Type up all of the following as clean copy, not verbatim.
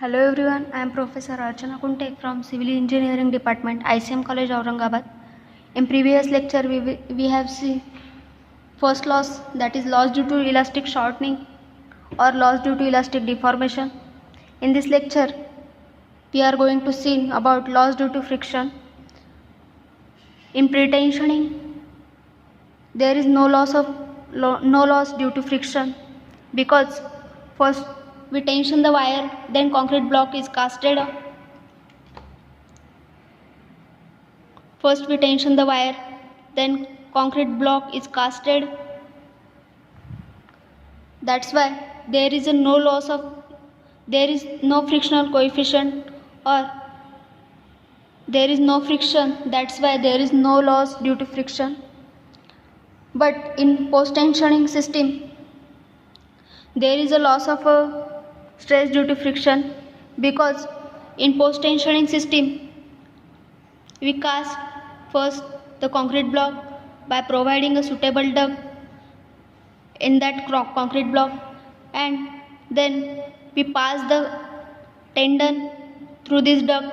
Hello everyone, I am Professor Archana Kuntek from Civil Engineering Department, ICM College, Aurangabad. In previous lecture, we have seen first loss, that is loss due to elastic shortening or loss due to elastic deformation. In this lecture, we are going to see about loss due to friction. In pretensioning, there is no loss due to friction because first we tension the wire, then concrete block is casted. First we tension the wire, then concrete block is casted. That's why there is no frictional coefficient or there is no friction. That's why there is no loss due to friction. But in post-tensioning system, there is a loss of stress due to friction because in post-tensioning system, we cast first the concrete block by providing a suitable duct in that concrete block, and then we pass the tendon through this duct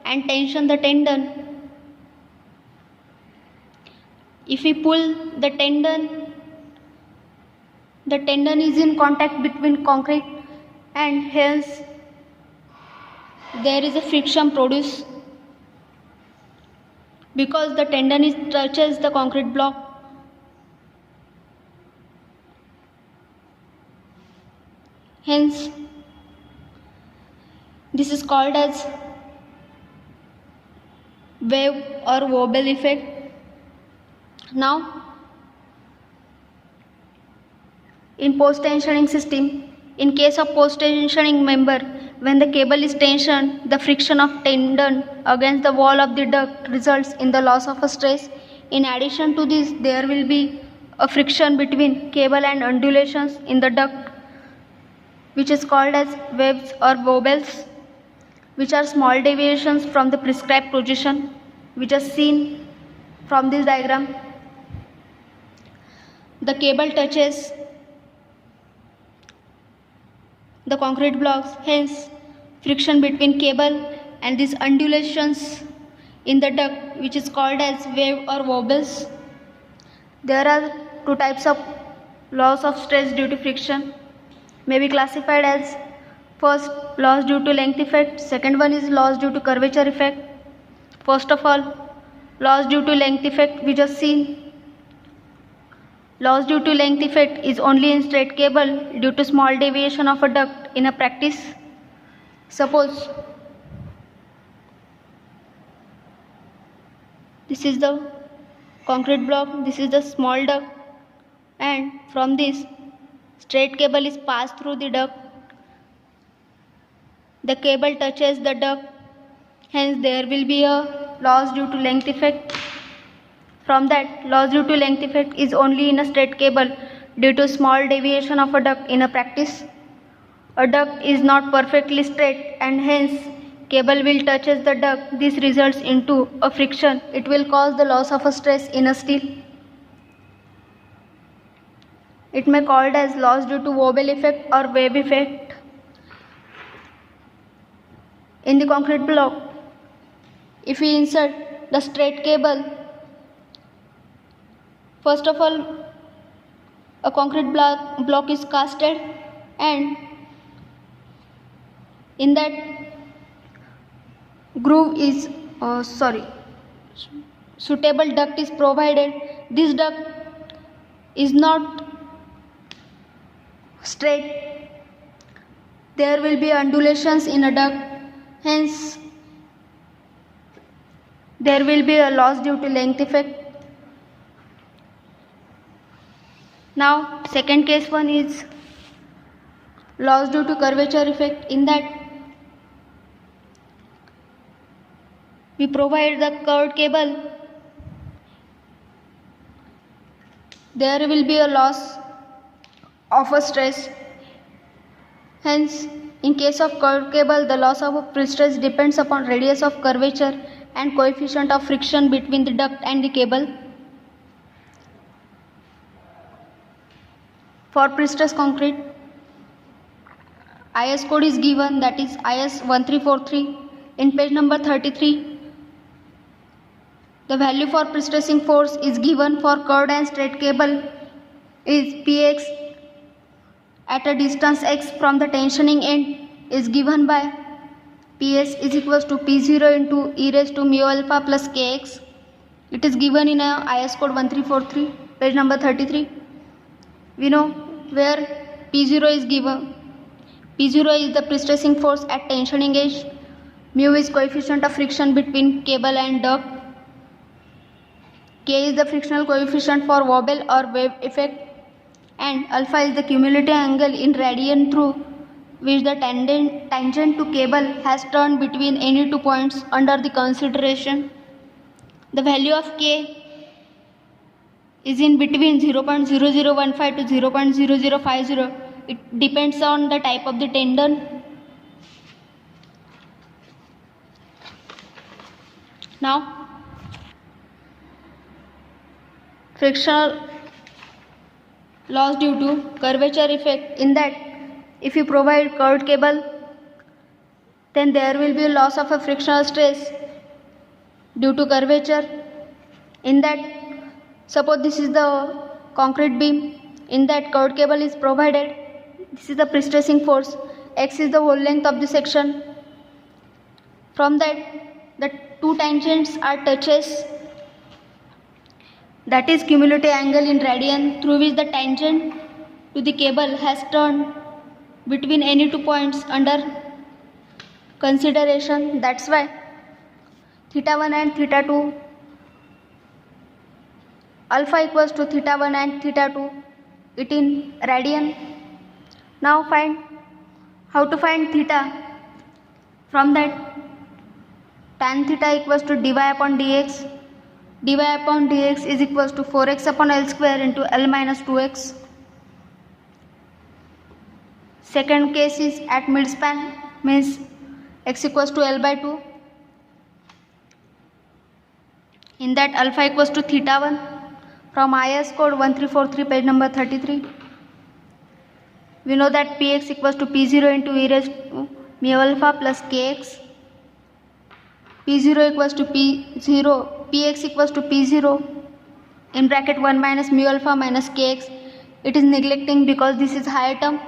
and tension the tendon. If we pull the tendon is in contact between concrete and hence there is a friction produced because the tendon touches the concrete block. Hence, this is called as wave or wobble effect. Now, in post-tensioning system, in case of post-tensioning member, when the cable is tensioned, the friction of tendon against the wall of the duct results in the loss of a stress. In addition to this, there will be a friction between cable and undulations in the duct, which is called as waves or wobbles, which are small deviations from the prescribed position, which is seen from this diagram. The cable touches the concrete blocks, hence friction between cable and these undulations in the duct, which is called as wave or wobbles. There are two types of loss of stress due to friction, may be classified as first loss due to length effect, second one is loss due to curvature effect. First of all, loss due to length effect, we just seen. Loss due to length effect is only in straight cable due to small deviation of a duct in a practice. Suppose this is the concrete block, this is the small duct, and from this straight cable is passed through the duct. The cable touches the duct, hence there will be a loss due to length effect. From that, loss due to length effect is only in a straight cable due to small deviation of a duct in a practice. A duct is not perfectly straight and hence cable will touches the duct. This results into a friction. It will cause the loss of a stress in a steel. It may be called as loss due to wobble effect or wave effect. In the concrete block, if we insert the straight cable, first of all, a concrete block is casted and in that groove is suitable duct is provided. This duct is not straight. There will be undulations in a duct, hence there will be a loss due to length effect. Now, second case one is loss due to curvature effect. In that, we provide the curved cable. There will be a loss of a stress. Hence, in case of curved cable, the loss of a pre-stress depends upon radius of curvature and coefficient of friction between the duct and the cable. For pre-stress concrete, IS code is given, that is IS 1343. In page number 33, the value for pre-stressing force is given for curved and straight cable is Px at a distance x from the tensioning end is given by Ps is equals to P0 into e raised to mu alpha plus Kx. It is given in a IS code 1343, page number 33. We know where P0 is given. P0 is the pre-stressing force at tensioning edge. Mu is coefficient of friction between cable and duct. K is the frictional coefficient for wobble or wave effect, and alpha is the cumulative angle in radian through which the tangent to cable has turned between any two points under the consideration. The value of K is in between 0.0015 to 0.0050. It depends on the type of the tendon. Now, frictional loss due to curvature effect, in that if you provide curved cable, then there will be a loss of a frictional stress due to curvature. In that, suppose this is the concrete beam, in that curved cable is provided. This is the pre-stressing force. X is the whole length of the section. From that, the two tangents are touches. That is cumulative angle in radian through which the tangent to the cable has turned between any two points under consideration. That's why theta 1 and theta 2, alpha equals to theta 1 and theta 2, it in radian. Now find how to find theta. From that, tan theta equals to dy upon dx. dy upon dx is equals to 4x upon L square into L minus 2x. Second case is at midspan, means x equals to L by 2. In that, alpha equals to theta 1 from IS code 1343, page number 33. We know that Px equals to P0 into e raised to mu alpha plus Kx. P0 equals to P0, Px equals to P0 in bracket 1 minus mu alpha minus Kx. It is neglecting because this is higher term.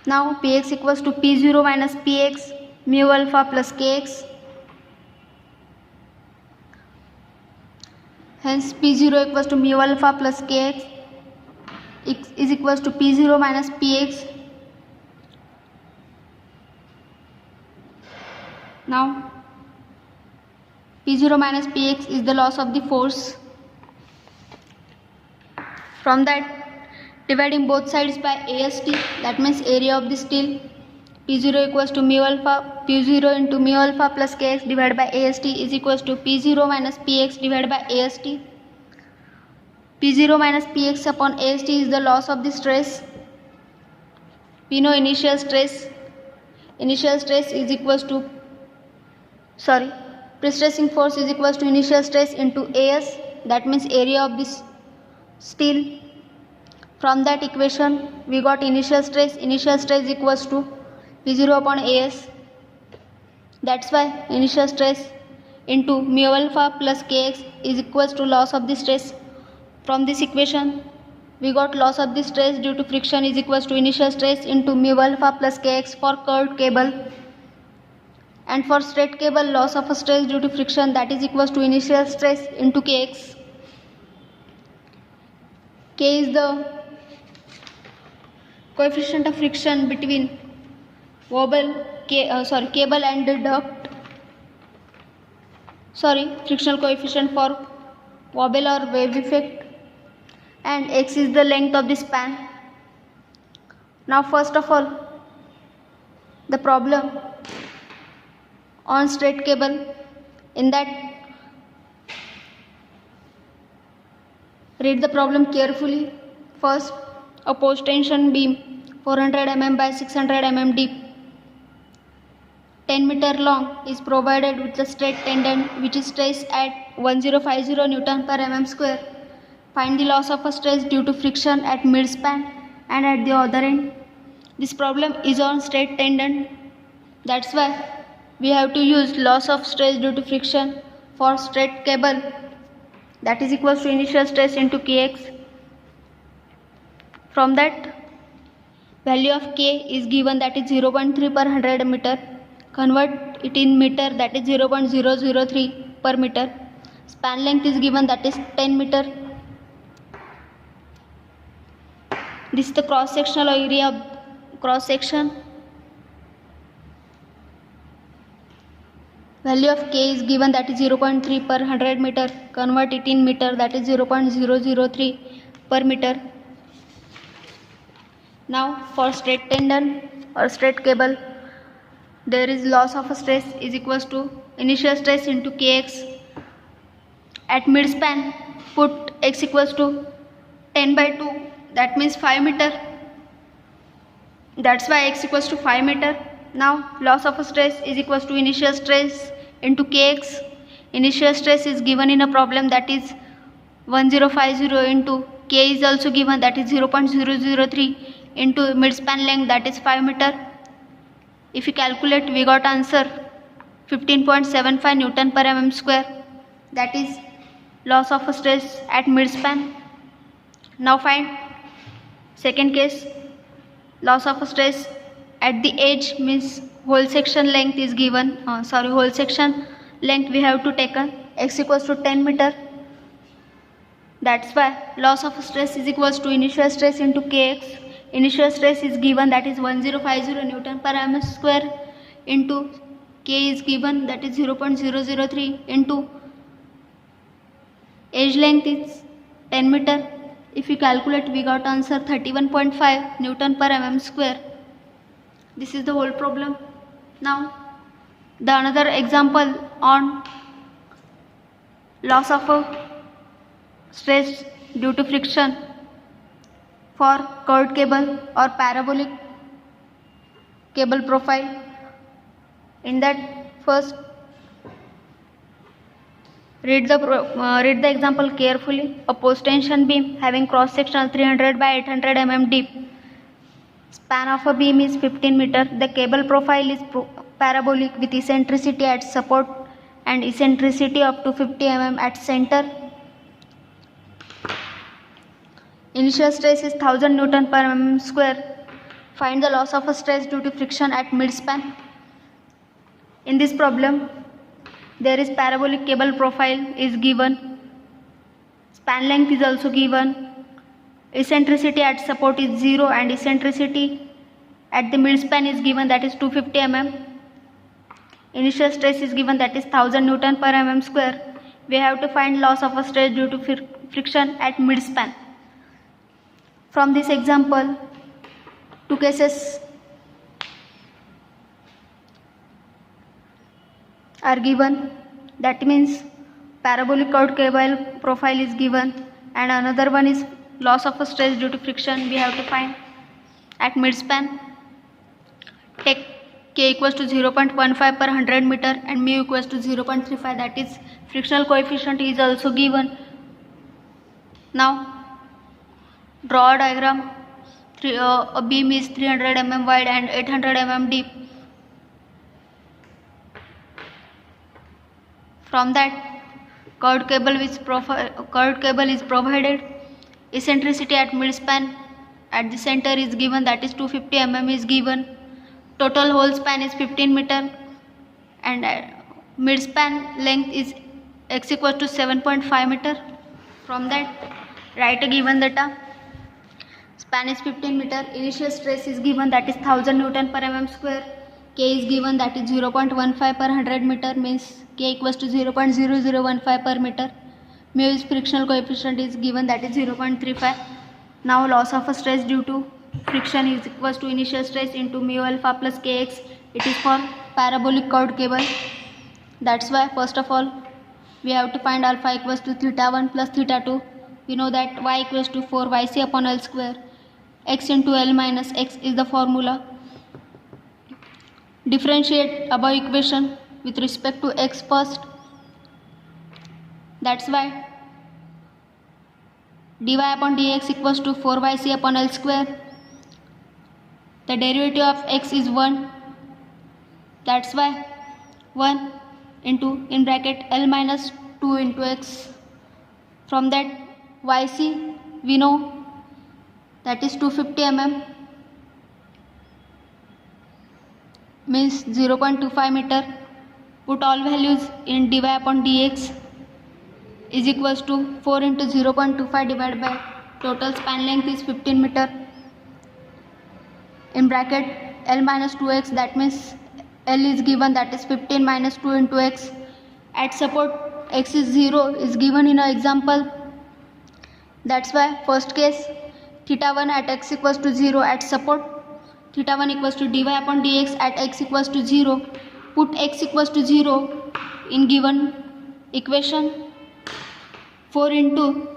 Now Px equals to P0 minus Px mu alpha plus Kx. Hence P0 equals to mu alpha plus Kx is equals to P0 minus Px. Now P0 minus Px is the loss of the force. From that, dividing both sides by AST, that means area of the steel. P0 equals to mu alpha, P0 into mu alpha plus Kx divided by AST is equals to P0 minus Px divided by AST. P0 minus Px upon AST is the loss of the stress. We know initial stress. Initial stress is equals to, pre-stressing force is equals to initial stress into AS, that means area of this steel. From that equation, we got initial stress. Initial stress equals to P0 upon AS. That's why initial stress into mu alpha plus Kx is equals to loss of the stress. From this equation, we got loss of the stress due to friction is equals to initial stress into mu alpha plus Kx for curved cable. And for straight cable, loss of a stress due to friction, that is equals to initial stress into Kx. K is the coefficient of friction between cable and the duct. Frictional coefficient for wobble or wave effect. And x is the length of the span. Now first of all, the problem on straight cable, in that read the problem carefully. First, a post tension beam 400 mm by 600 mm deep, 10 meter long, is provided with a straight tendon which is stressed at 1050 Newton per mm square. Find the loss of a stress due to friction at midspan and at the other end. This problem is on straight tendon. That's why we have to use loss of stress due to friction for straight cable. That is equals to initial stress into Kx. From that, value of K is given, that is 0.3 per 100 meter. Convert it in meter, that is 0.003 per meter. Span length is given, that is 10 meter. This is the cross sectional area of cross section. Value of K is given, that is 0.3 per 100 meter. Convert it in meter, that is 0.003 per meter. Now for straight tendon or straight cable, there is loss of stress is equals to initial stress into Kx. At mid span, put x equals to 10 by 2, that means 5 meter. That's why x equals to 5 meter. Now loss of stress is equals to initial stress into Kx. Initial stress is given in a problem, that is 1050 into K is also given, that is 0.003 into mid span length, that is 5 meter. If you calculate, we got answer 15.75 Newton per mm square. That is loss of stress at mid span. Now find second case, loss of stress at the edge, means whole section length is given, whole section length we have to taken, x equals to 10 meter. That's why loss of stress is equals to initial stress into Kx. Initial stress is given, that is 1050 Newton per mm square, into K is given, that is 0.003 into edge length is 10 meter. If we calculate, we got answer 31.5 Newton per mm square. This is the whole problem. Now the another example on loss of stress due to friction for curved cable or parabolic cable profile. In that, first read the example carefully. A post tension beam having cross sectional 300 by 800 mm deep. Span of a beam is 15 meter. The cable profile is parabolic with eccentricity at support and eccentricity up to 50 mm at center. Initial stress is 1000 Newton per mm square. Find the loss of a stress due to friction at mid span. In this problem, there is parabolic cable profile is given. Span length is also given. Eccentricity at support is 0 and eccentricity at the mid span is given, that is 250 mm. Initial stress is given, that is 1000 Newton per mm square. We have to find loss of a stress due to friction at mid span. From this example, two cases are given. That means parabolic curved cable profile is given, and another one is loss of a stress due to friction we have to find at mid span. Take K equals to 0.15 per 100 meter and mu equals to 0.35, that is frictional coefficient is also given. Now draw a diagram. A beam is 300 mm wide and 800 mm deep. From that, curved cable is provided. Eccentricity at mid span at the center is given, that is 250 mm is given. Total hole span is 15 meter and mid span length is x equals to 7.5 meter. From that, write a given data. Span is 15 meter. Initial stress is given, that is 1000 Newton per mm square. K is given, that is 0.15 per 100 meter, means K equals to 0.0015 per meter. Mu is frictional coefficient is given, that is 0.35. Now loss of a stress due to friction is equals to initial stress into mu alpha plus Kx. It is for parabolic curved cable. That's why first of all we have to find alpha equals to theta 1 plus theta 2. We know that y equals to 4 yc upon L square. X into L minus X is the formula. Differentiate above equation with respect to X first. That's why dy upon dx equals to 4yc upon L square. the derivative of x is 1. That's why 1 into in bracket L minus 2 into x. From that yc we know that is 250 mm, means 0.25 meter. Put all values in dy upon dx is equals to 4 into 0.25 divided by total span length is 15 meter. In bracket L minus 2x, that means L is given, that is 15 minus 2 into x. At support x is 0 is given in an example. That's why first case theta 1 at x equals to 0, at support theta 1 equals to dy upon dx at x equals to 0. Put x equals to 0 in given equation. 4 into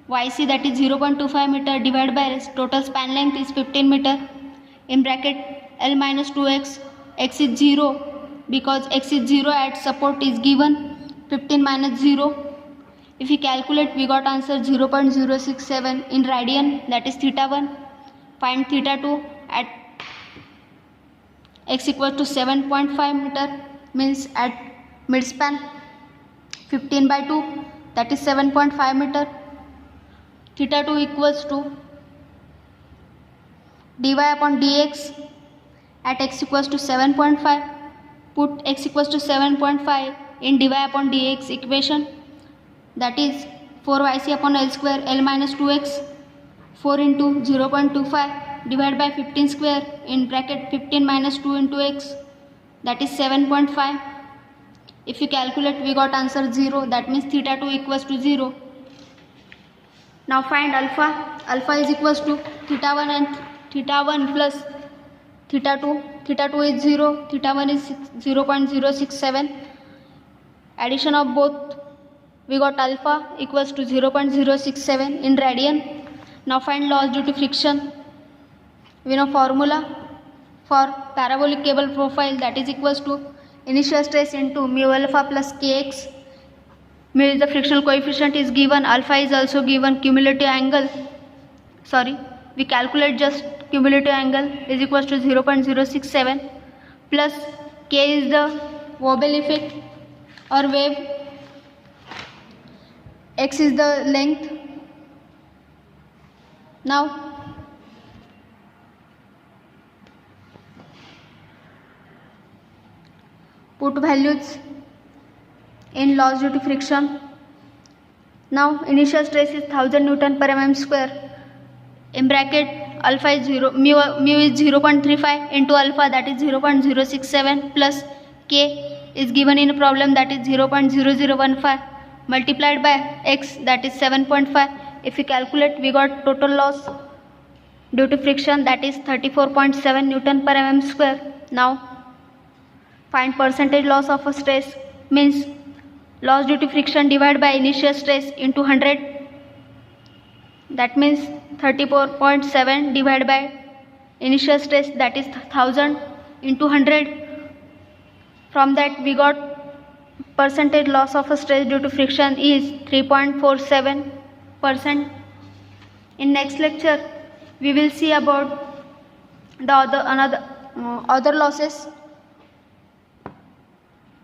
yc, that is 0.25 meter, divided by total span length is 15 meter. In bracket L minus 2x, x is 0 because x is 0 at support is given 15 minus 0. If we calculate, we got answer 0.067 in radian, that is theta 1. Find theta 2 at x equals to 7.5 meter, means at midspan 15 by 2, that is 7.5 meter. Theta 2 equals to dy upon dx at x equals to 7.5. Put x equals to 7.5 in dy upon dx equation, that is 4yc upon L square L minus 2x. 4 into 0.25 divided by 15 square in bracket 15 minus 2 into x, that is 7.5. If you calculate, we got answer 0, that means theta 2 equals to 0. Now find alpha. Alpha is equals to theta 1 and theta 1 plus theta 2. Theta 2 is 0, theta 1 is 0.067. Addition of both, we got alpha equals to 0.067 in radian. Now find loss due to friction. We know formula for parabolic cable profile, that is equals to initial stress into mu alpha plus kx. Mu is the frictional coefficient is given, alpha is also given, cumulative angle, we calculate just cumulative angle is equals to 0.067 plus k is the Wobble effect or wave, x is the length. Now put values in loss due to friction. Now initial stress is 1000 Newton per mm square. In bracket alpha is 0, mu is 0.35 into alpha, that is 0.067 plus k is given in a problem, that is 0.0015 multiplied by x, that is 7.5. If we calculate, we got total loss due to friction, that is 34.7 Newton per mm square. Now find percentage loss of a stress, means loss due to friction divided by initial stress into 100, that means 34.7 divided by initial stress, that is 1000 into 100. From that we got percentage loss of a stress due to friction is 3.47%. In next lecture we will see about the other losses.